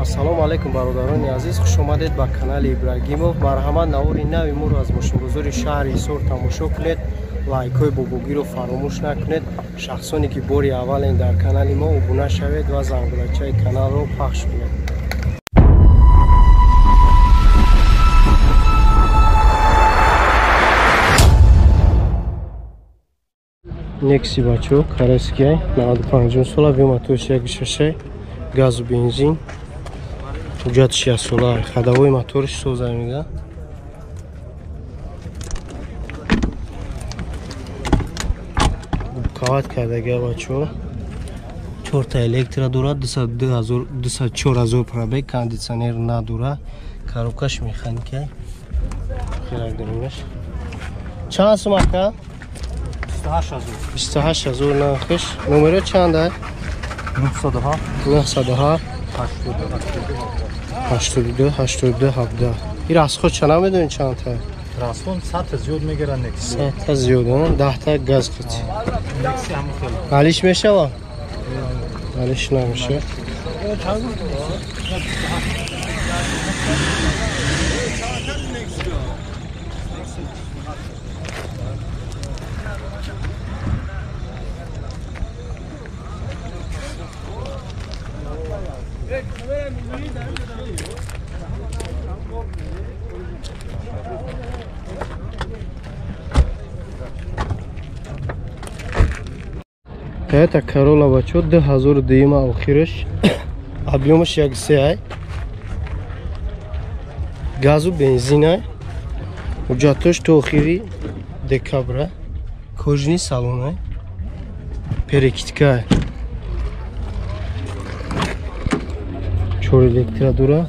Ассалому алайкум бародарони азиз, хуш омадед ба канали Ибрагимов. Марҳамат, навори нави моро аз мошинбозори шаҳри Ҳисор тамошо кунед. Лайкҳои бобогиро фаромӯш накунед. Шахсоне ки бори аввален дар канали мо обуна шавед ва зангулачаи каналро пахш кунед. Некси бачо, караскияй, 95 сола, биомоториш 1.6, газу бензин. Ҳуҷҷати 6 сола, ходовой моториш соза мега. Губкават кардага бачо. 4 та электро дорад, 24000 пробег, кондитсионер надора, коробкаш механика. Хирак доримаш. Чанд сум ака? 28000 нархиш. Номеро чанд ай? 907 82 82 17. این راسخو چند میدونی چند تا؟ راسخون 100 تا زیاد میگیرن نکسی. 100 تا زیاد نه 10 تا گاز خودی. نکسی همون خیلی. حالیش میشه وا؟ حالیش نمیشه. Это Corolla бачо 2002 охираш. Объемаш 1.3 ай. Газу бензин ай. Ҳуҷҷатош то охири декабр. Кожини салон ай. Перекидка ай. 4 электро дора.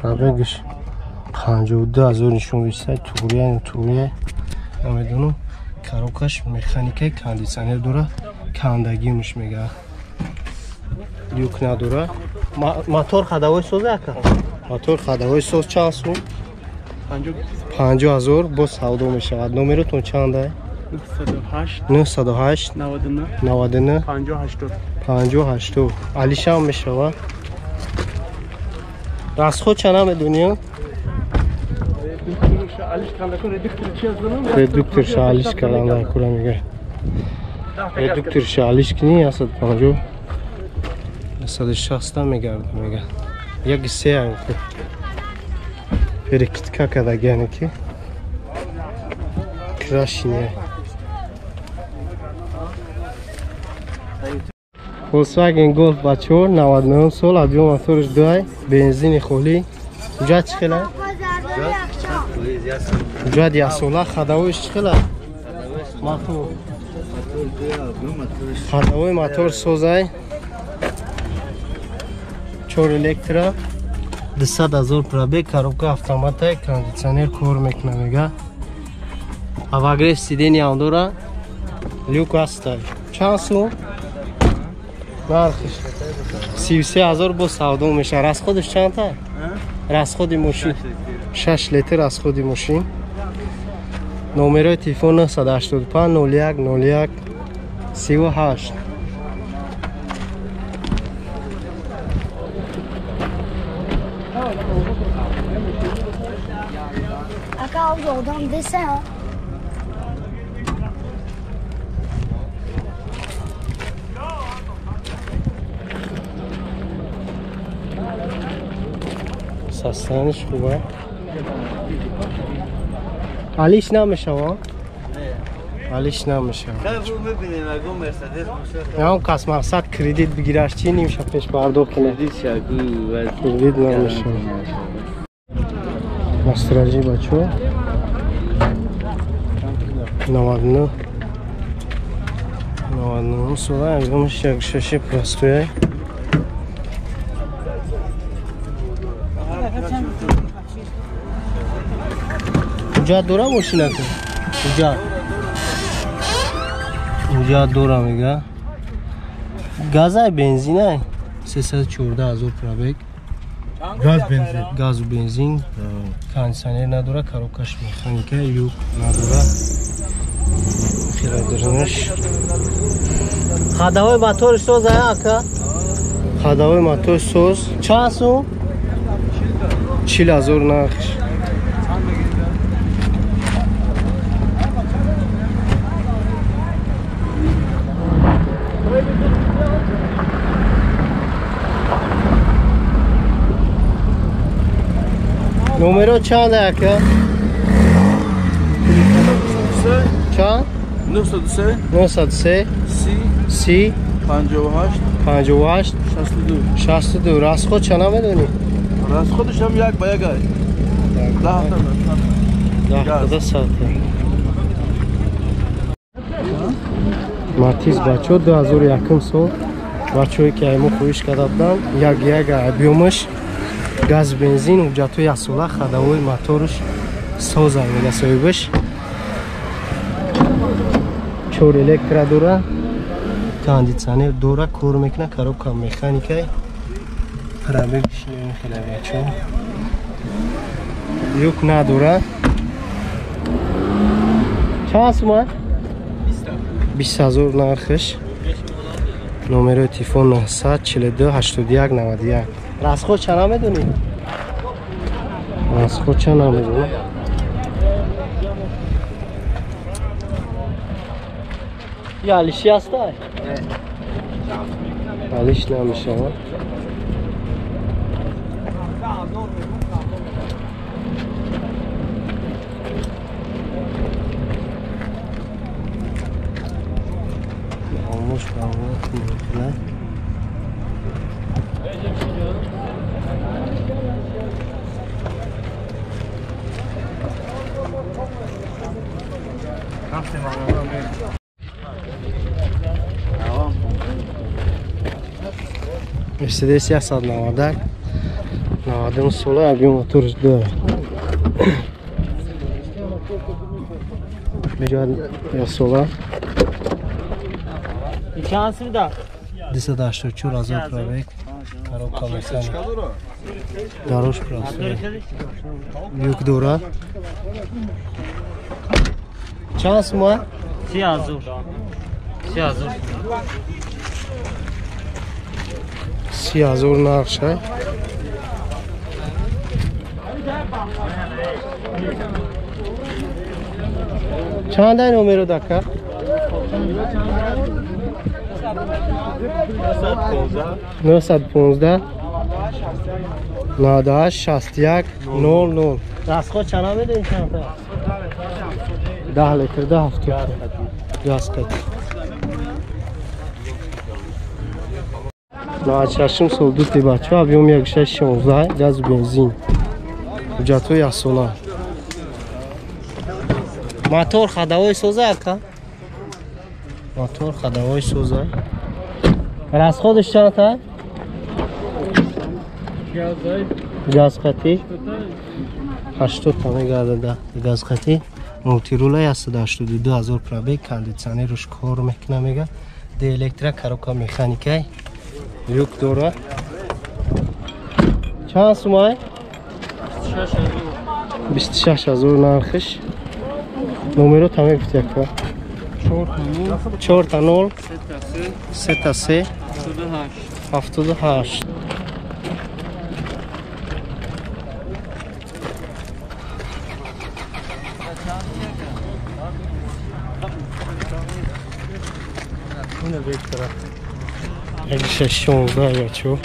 Пробегиш 52000 нишон мешад. тугрия намедонам. Коробкаш механикаи кондитсионер дора, кандагимш мега. Люк надора. Мотор ходовой соз ака? Мотор ходовой соз чанд сум? 50000 бо савдо мешавад. Номеротон чанд ай? 908 99 5080. алишам мешавад. Расход чанд медонӣ? Редукторша алиш карданда кура мега. Редукторша алиш кини 150 160 мегард мега. Як се перекидка кардагиане ки крашине. Volkswagen Golf бачо 99 сол, объем моториш 2, бензини холӣ. Ҳуҷҷат чӣ хела? ҳуҷҷат 1 сола, ходовоиш чӣ хела? ходовой мотор созай. 4 электро, 200,000 пробег, коробка автоматай, кондитсионер кор мекуна мега. Авагрев сидени ҳам дора. Люк ҳастай. Чанд сум? нархиш 33000 бо савдо меша. расходиш чанд та? расходи мошин 6 литр расходи мошин. номерои телефон 985 01 01 38. Aca aujourd'hui en dessin hein. سستانش خوبه. حالیش نمیشه حالیش نمیشه. هم کس مقصد کردیت بگیرش چی نمیشه پیش پرداخت کنه. کردیت نمیشه. مستراجی بچو 99 сола, объемش 1.6 пластиковый. ҳуҷҷат дора мошинаку? ҳуҷҷат дора мега. газай бензинай 314,000 пробег. Gaz benzin. Gaz و بنزین کاندیسیونر نداره کاروکاش مکانیکه لیوک نداره خیلی درنش خداوی موتور سوز اکا خداوی موتور سوز چند سو 40,000 نقش نمره چند اکا چند 903 903 30 58 58 62 62 راست خود چند میدونی؟ راست خودش هم یک با یک های 10 ساعته ماتیز بچه 2001 سال بچه هایی که ایمو خویش کردن یک بیومش گاز بنزین و جاتو یک ساله خداوی موتورش سوز میگه سویبش 4 الکترا دوره کاندیسیونر دوره کار میکنه کاروبکا مکانیکه پرابه بشینیم خیلی بچه یوک ندوره چند سومه؟ 20,000 نرخش نمره تلفن 900 42 81 91 راست خود چند میدونی؟ راست خود چند میدونی؟ یا علیشی هسته؟ علیش نمیشه olmuş bağlı kumluklar. Mercedes yasad navadak. Navadın solu abi motor dört. Mecad ya sola. Şansı da. Disa daşto çur azat provek. Karoka mekanik. Daroş provek. Yük dora. Çans mı? Siyazur. Siyazur. Siyazur nakşay. چند نمره دکه؟ 915 98 61 00 راست خود چند میدین چند تا 10 لیتر 10 هفته گاز قط ناچشم سولدو تی بچه ابیوم 16 گاز بنزین جاتو یا سولا موتور خداوی سوزه اکا موتور خداوی سوزه راست خودش چند تا گاز قطی 80 تا میگرده گاز قطی موتیرولا هست 82,000 پرابه کاندیسیونر روش کار میکنه میگه دی الکتریک کاروکا مکانیکه یوک دوره چند سومای 26,000 نرخش نمره تمام گفتی اکا 4 تا 0 3 تا 3 78 اینه بکتره اگه 16 بچه